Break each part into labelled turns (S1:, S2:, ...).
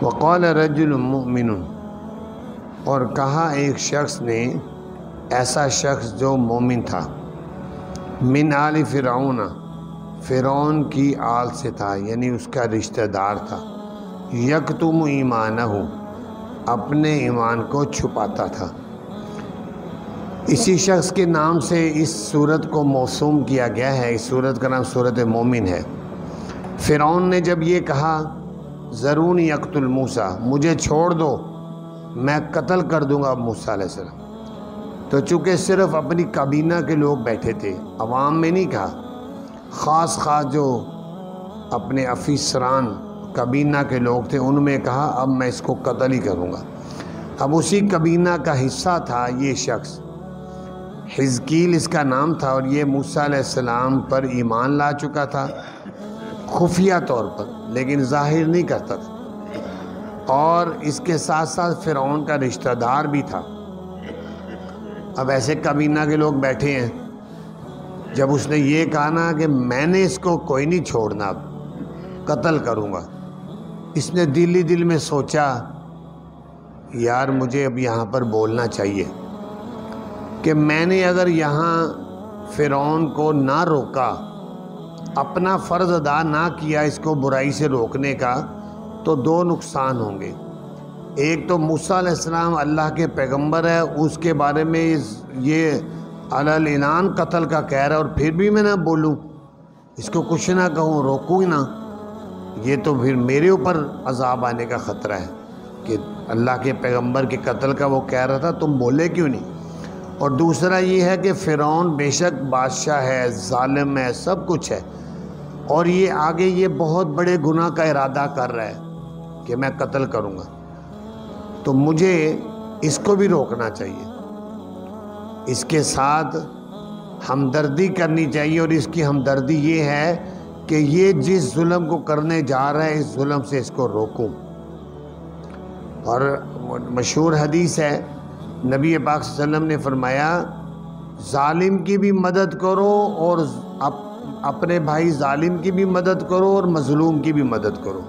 S1: وقال رجل مؤمن، اور کہا ایک شخص نے، ایسا شخص جو مومن تھا، من آل فرعون، فرعون کی آل سے تھا، یعنی اس کا رشتہ دار تھا، یکتم ایمانہ، اپنے ایمان کو چھپاتا تھا۔ اسی شخص کے نام سے اس سورت کو موسوم کیا گیا ہے۔ اس سورت کا نام سورت مومن ہے۔ فرعون نے جب یہ کہا ذرونی اقتل موسیٰ، مجھے چھوڑ دو، میں قتل کر دوں گا موسیٰ علیہ السلام، تو چونکہ صرف اپنی کابینہ کے لوگ بیٹھے تھے، عوام میں نہیں کہا، خاص جو اپنے افسران کابینہ کے لوگ تھے ان میں کہا اب میں اس کو قتل ہی کروں گا۔ اب اسی کابینہ کا حصہ تھا یہ شخص، حزقیل اس کا نام تھا، اور یہ موسیٰ علیہ السلام پر ایمان لا چکا تھا خفیہ طور پر، لیکن ظاہر نہیں کرتا تھا، اور اس کے ساتھ ساتھ فرعون کا رشتہ دار بھی تھا۔ اب ایسے کابینہ کے لوگ بیٹھے ہیں، جب اس نے یہ کہا نا کہ میں نے اس کو کوئی نہیں چھوڑنا، اب قتل کروں گا، اس نے دل ہی دل میں سوچا یار مجھے اب یہاں پر بولنا چاہیے کہ میں نے اگر یہاں فرعون کو نہ روکا، اپنا فرض ادا نہ کیا اس کو برائی سے روکنے کا، تو دو نقصان ہوں گے۔ ایک تو موسیٰ علیہ السلام اللہ کے پیغمبر ہے، اس کے بارے میں یہ علی الاعلان قتل کا کہہ رہا ہے، اور پھر بھی میں نہ بولوں، اس کو کچھ نہ کہوں، روکوں ہی نہ، یہ تو پھر میرے اوپر عذاب آنے کا خطرہ ہے کہ اللہ کے پیغمبر کے قتل کا وہ کہہ رہا تھا، تم بولے کیوں نہیں؟ اور دوسرا یہ ہے کہ فرعون بے شک بادشاہ ہے، ظالم ہے، سب کچھ ہے، اور یہ آگے یہ بہت بڑے گناہ کا ارادہ کر رہا ہے کہ میں قتل کروں گا، تو مجھے اس کو بھی روکنا چاہیے، اس کے ساتھ ہمدردی کرنی چاہیے، اور اس کی ہمدردی یہ ہے کہ یہ جس ظلم کو کرنے جا رہا ہے اس ظلم سے اس کو روکوں۔ اور مشہور حدیث ہے، نبی پاک صلی اللہ علیہ وسلم نے فرمایا ظالم کی بھی مدد کرو، اور اپنے بھائی ظالم کی بھی مدد کرو، اور مظلوم کی بھی مدد کرو۔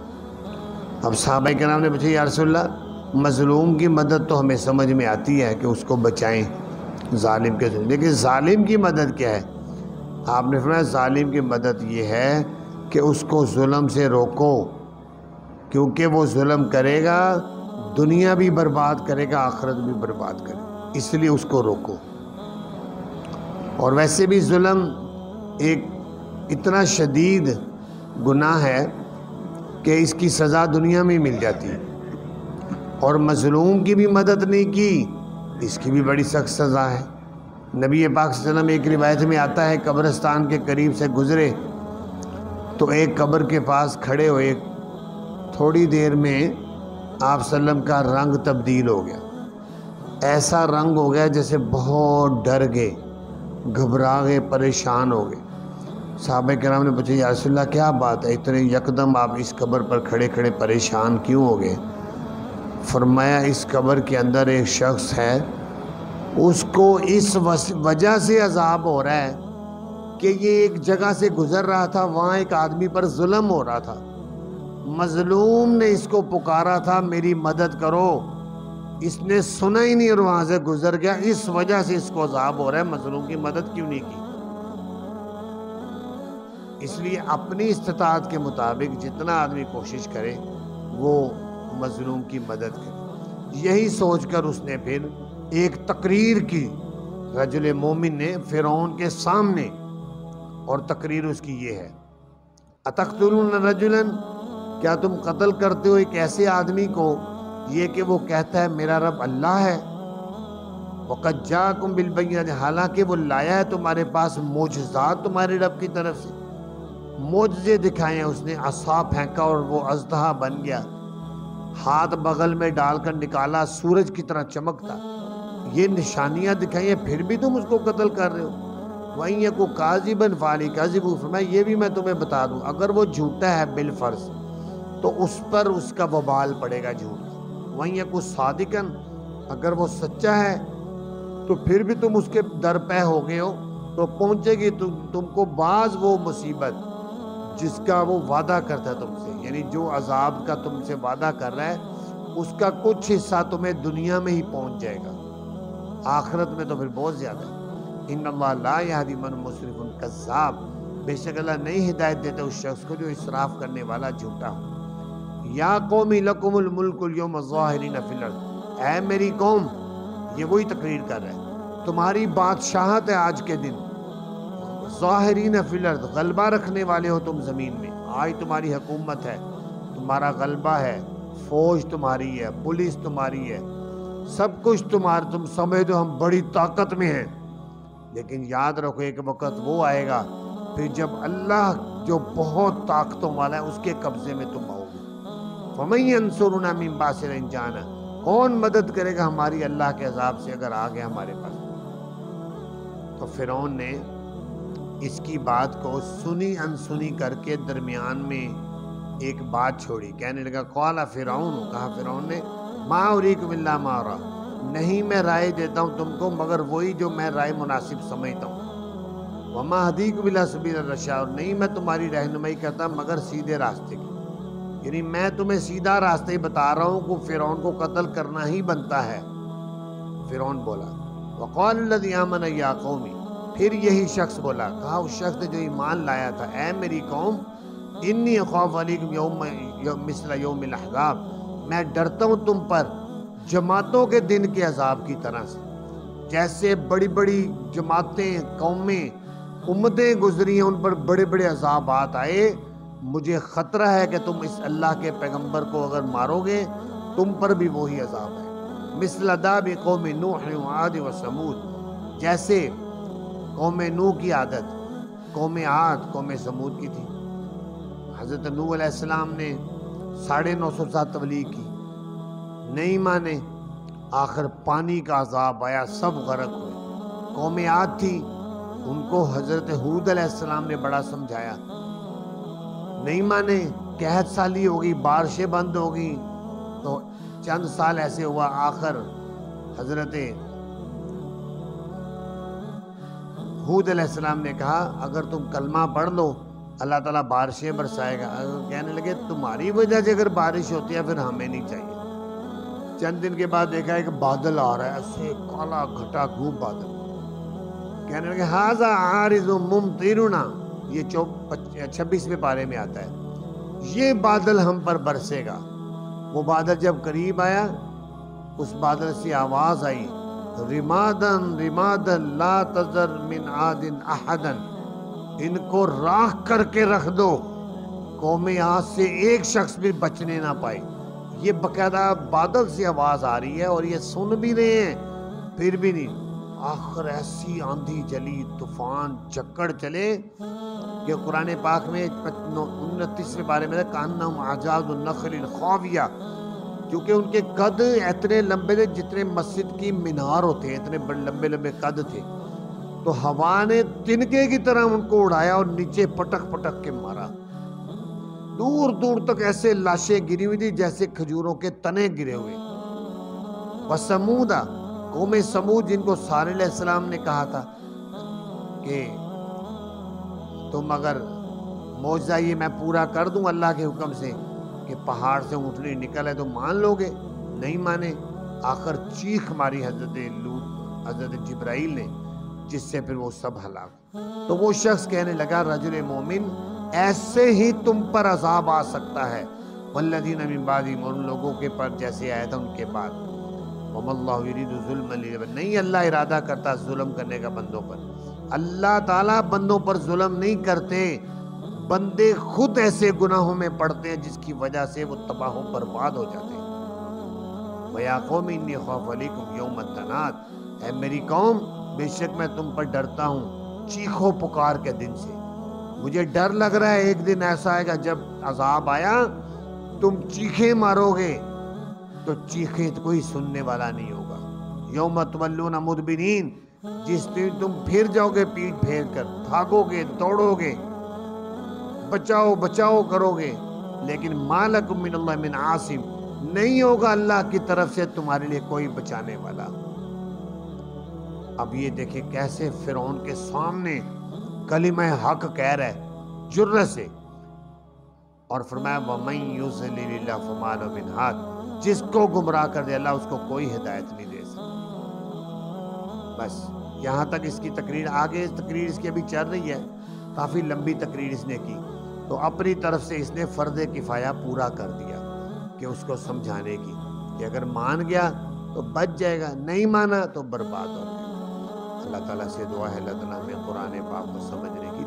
S1: اب صحابہ کرام نے پوچھا یا رسول اللہ، مظلوم کی مدد تو ہمیں سمجھ میں آتی ہے کہ اس کو بچائیں ظالم کے، لیکن ظالم کی مدد کیا ہے؟ آپ نے فرمایا ظالم کی مدد یہ ہے کہ اس کو ظلم سے روکو، کیونکہ وہ ظلم کرے گا، دنیا بھی برباد کرے گا، آخرت بھی برباد کرے گا، اس لیے اس کو روکو۔ اور ویسے بھی ظلم ایک اتنا شدید گناہ ہے کہ اس کی سزا دنیا میں مل جاتی ہے، اور مظلوم کی بھی مدد نہیں کی، اس کی بھی بڑی سخت سزا ہے۔ نبی پاک صلی اللہ علیہ وسلم ایک روایت میں آتا ہے قبرستان کے قریب سے گزرے تو ایک قبر کے پاس کھڑے ہوئے، تھوڑی دیر میں آپ صلی اللہ علیہ وسلم کا رنگ تبدیل ہو گیا، ایسا رنگ ہو گیا جیسے بہت ڈر گئے، گھبرا گئے، پریشان ہو گئے۔ صحابہ کرام نے پوچھا یا رسول اللہ کیا بات ہے، اتنے یکدم آپ اس قبر پر کھڑے کھڑے پریشان کیوں ہو گئے؟ فرمایا اس قبر کے اندر ایک شخص ہے، اس کو اس وجہ سے عذاب ہو رہا ہے کہ یہ ایک جگہ سے گزر رہا تھا، وہاں ایک آدمی پر ظلم ہو رہا تھا، مظلوم نے اس کو پکارا تھا میری مدد کرو، اس نے سنا ہی نہیں اور وہاں سے گزر گیا، اس وجہ سے اس کو عذاب ہو رہا ہے، مظلوم کی مدد کیوں نہیں کی؟ اس لیے اپنی استطاعت کے مطابق جتنا آدمی کوشش کرے وہ مظلوم کی مدد کرے۔ یہی سوچ کر اس نے پھر ایک تقریر کی، رجل مومن نے فرعون کے سامنے، اور تقریر اس کی یہ ہے اتقتلون رجلا، کیا تم قتل کرتے ہو ایک ایسے آدمی کو یہ کہ وہ کہتا ہے میرا رب اللہ ہے، وقد جاءکم بالبینۃ، حالانکہ وہ لایا ہے تمہارے پاس معجزات تمہارے رب کی طرف سے، معجزے دکھائے ہیں، اس نے عصا پھینکا اور وہ اژدہا بن گیا، ہاتھ بغل میں ڈال کر نکالا سورج کی طرح چمکتا، یہ نشانیاں دکھائی ہیں، پھر بھی تم اس کو قتل کر رہے ہو۔ وَإِن يَكُ كَاذِبًا فَعَلَيْهِ كَذِبُهُ، فرمایا یہ بھی میں تمہیں بتا دوں، اگر وہ جھوٹا ہے بالفرض تو اس پر اس کا وبال پڑے گا جھوٹ کا۔ وَإِن يَكُ صَادِقًا، اگر وہ سچا ہے تو پھر بھی تم اس کے در پہ ہو گئے ہو، تو پہنچے گی تم کو بعض وہ مصیبت جس کا وہ وعدہ کرتا ہے تم سے، یعنی جو عذاب کا تم سے وعدہ کر رہا ہے اس کا کچھ حصہ تمہیں دنیا میں ہی پہنچ جائے گا، آخرت میں تو پھر بہت زیادہ ہے۔ ان اللہ لا یہدی من مسرف کذاب، بے شک اللہ نہیں ہدایت دیتے اس شخص کو جو اسراف کرنے والا جھوٹا ہو۔ یا قومی لکم الملک اليوم ظاہرین فی الارض، اے میری قوم، یہ وہی تقریر کر رہا ہے، تمہاری بادشاہت ہے آج کے دن، ظاہرین فی الارض، غلبہ رکھنے والے ہو تم زمین میں، آج تمہاری حکومت ہے، تمہارا غلبہ ہے، فوج تمہاری ہے، پولیس تمہاری ہے، سب کچھ تمہارا، تم سمجھو ہم بڑی طاقت میں ہیں، لیکن یاد رکھو ایک وقت وہ آئے گا پھر جب اللہ جو بہت طاقتوں والا ہے اس کے قبضے میں تم آؤ گے۔ فَمَن يَنصُرُنَا مِن بَأْسِ إِن جَاءَنَا، کون مدد کرے گا ہماری اللہ کے عذاب سے اگر آ گیا ہمارے پاس۔ تو فرعون نے اس کی بات کو سنی انسنی کر کے درمیان میں ایک بات چھوڑی، کہنے لگا قال فرعون، کہا فرعون نے ما اریکم الا ما ارى، نہیں میں رائے دیتا ہوں تم کو مگر وہی جو میں رائے مناسب سمجھتا ہوں، وما اهدیکم الی سبیل الرشاد، اور نہیں میں تمہاری رہنمائی کرتا مگر سیدھے راستے کی، یعنی میں تمہیں سیدھا راستہ ہی بتا رہا ہوں کہ فرعون کو قتل کرنا ہی بنتا ہے۔ فرعون بولا وقال الذی آمن یا قومی، پھر یہی شخص بولا، کہا اس شخص نے جو ایمان لایا تھا، اے میری قوم، انی اخاف علیکم یوم مثل یوم الاحزاب، میں ڈرتا ہوں تم پر جماعتوں کے دن کے عذاب کی طرح سے، جیسے بڑی بڑی جماعتیں، قومیں، امتیں گزری ہیں ان پر بڑے بڑے عذابات آئے، مجھے خطرہ ہے کہ تم اس اللہ کے پیغمبر کو اگر مارو گے تم پر بھی وہی عذاب ہے، مثل عذاب قوم نوح و عاد و ثمود، جیسے قوم نوح کی عادت قوم عاد قوم ثمود کی تھی۔ حضرت نوح علیہ السلام نے 950 سال تبلیغ کی، نہیں مانے، آخر پانی کا عذاب آیا، سب غرق ہوئے۔ قوم عاد تھی، ان کو حضرت ہود علیہ السلام نے بڑا سمجھایا، نہیں مانے، قحط سالی ہوگی، بارشیں بند ہوگی، تو چند سال ایسے ہوا، آخر حضرت ہود علیہ السلام نے کہا اگر تم کلمہ پڑھ لو اللہ تعالیٰ بارشیں برسائے گا، کہنے لگے تمہاری وجہ سے اگر بارش ہوتی ہے پھر ہمیں نہیں چاہیے۔ چند دن کے بعد دیکھا ایک بادل آ رہا ہے، ایسے کالا گھٹا گھوپ بادل، کہنے لگے ھذا عارض ممطرنا، یہ 26ویں پارے میں آتا ہے، یہ بادل ہم پر برسے گا۔ وہ بادل جب قریب آیا اس بادل سے آواز آئی رمادن رمادن لا تذر من عاد احدا، ان کو راکھ کر کے رکھ دو، قوم عاد سے ایک شخص بھی بچنے نہ پائے۔ یہ باقاعدہ بادل سے آواز آ رہی ہے اور یہ سن بھی رہے ہیں پھر بھی نہیں۔ آخر ایسی آندھی چلی، طوفان جھکڑ چلے کہ قرآن پاک میں 29ویں بارے میں کانہم اعجاز النخل خاویہ، کیونکہ ان کے قد اتنے لمبے تھے جتنے مسجد کی مینار ہوتے ہیں، اتنے بڑے لمبے لمبے قد تھے، تو ہوا نے تنکے کی طرح ان کو اڑایا اور نیچے پٹک پٹک کے مارا، دور دور تک ایسے لاشیں گری ہوئی تھی جیسے کھجوروں کے تنے گرے ہوئے۔ وثمودہ، قوم سمود جن کو صالح علیہ السلام نے کہا تھا کہ تم اگر معجزہ یہ میں پورا کر دوں اللہ کے حکم سے کہ پہاڑ سے اونٹنی نکل ہے تو مان لو گے، نہیں مانے، آخر چیخ ماری حضرت جبرائیل نے، جس سے پھر وہ سب ہلاک۔ تو وہ شخص کہنے لگا رجل مومن ایسے ہی تم پر عذاب آ سکتا ہے، والذین من بعدہم، ان لوگوں کے پر جیسے آیا تھا ان کے بعد، وما اللہ یرید ظلما للعباد، نہیں اللہ ارادہ کرتا ظلم کرنے کا بندوں پر، اللہ تعالیٰ بندوں پر ظلم نہیں کرتے، بندے خود ایسے گناہوں میں پڑتے ہیں جس کی وجہ سے وہ تباہ و برباد ہو جاتے ہیں۔ وَيَا قَوْمِ إِنِّي أَخَافُ عَلَيْكُمْ يَوْمَ التَّنَادِ، اے میری قوم بے شک میں تم پر ڈرتا ہوں چیخو پکار کے دن سے، مجھے ڈر لگ رہا ہے ایک دن ایسا آئے گا جب عذاب آیا تم چیخیں مارو گے تو چیخیں کوئی سننے والا نہیں ہوگا۔ یوم تولون مدبرین، جس دن تم پھر جاؤ گے پیٹ پھیر کر، بھاگو گے، دوڑو گے، بچاؤ بچاؤ کرو گے، لیکن ما لکم من اللہ من عاصم، نہیں ہوگا اللہ کی طرف سے تمہارے لیے کوئی بچانے والا۔ اب یہ دیکھیں کیسے فرعون کے سامنے کلمہ حق کہہ رہا ہے جرأت سے، اور فرمایا وَمَن يُضْلِلِ اللَّهُ فَمَا لَهُ مِنْ هَادٍ، جس کو گمراہ کر دے اللہ اس کو کوئی ہدایت نہیں دے سکتا۔ بس یہاں تک اس کی تقریر، آگے تقریر اس کی ابھی چل رہی ہے، کافی لمبی تقریر اس نے کی، تو اپنی طرف سے اس نے فرض کفایہ پورا کر دیا کہ اس کو سمجھانے کی کہ اگر مان گیا تو بچ جائے گا، نہیں مانا تو برباد ہو جائے گا۔ اللہ تعالیٰ سے دعا ہے اللہ تعالیٰ ہمیں قرآن پاک کو سمجھنے کی